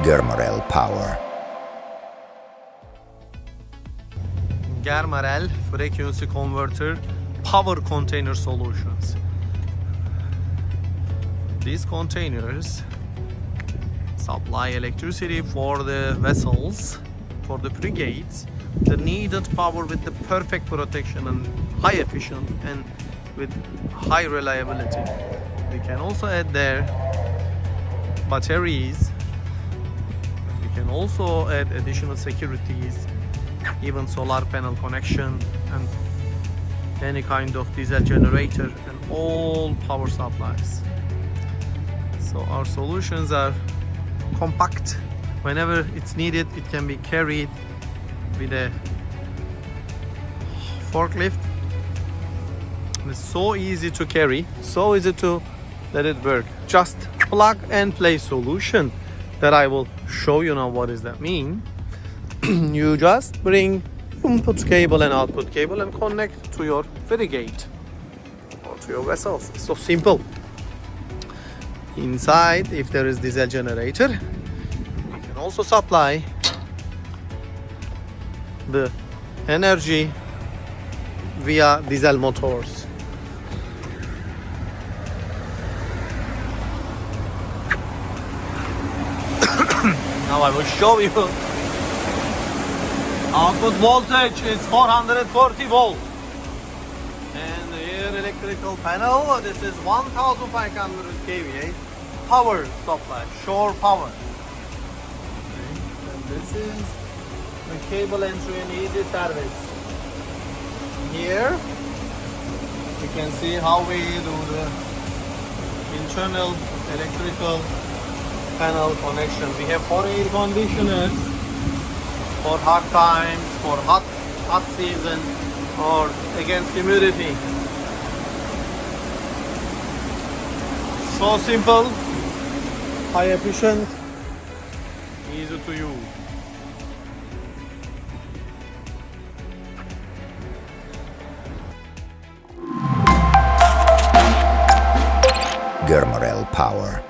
Germarel Power. Germarel Frequency Converter Power Container Solutions. These containers supply electricity for the vessels, for the frigates, the needed power with the perfect protection and high efficient and with high reliability. We can also add there batteries. We can also add additional securities, even solar panel connection and any kind of diesel generator and all power supplies. So our solutions are compact. Whenever it's needed, it can be carried with a forklift. It's so easy to carry, so easy to let it work. Just plug and play solution that I will show you now. What does that mean? You just bring input cable and output cable and connect to your frigate or to your vessels. It's so simple. Inside, if there is diesel generator, we can also supply the energy via diesel motors. Now I will show you. Output voltage is 440 volts. And here electrical panel, this is 1500 kVA power supply, shore power. Okay. And this is the cable entry and easy service. Here you can see how we do the internal electrical panel connection. We have 4 air conditioners for hot times, for hot season, or against humidity. So simple, high efficient, easy to use. Germarel Power.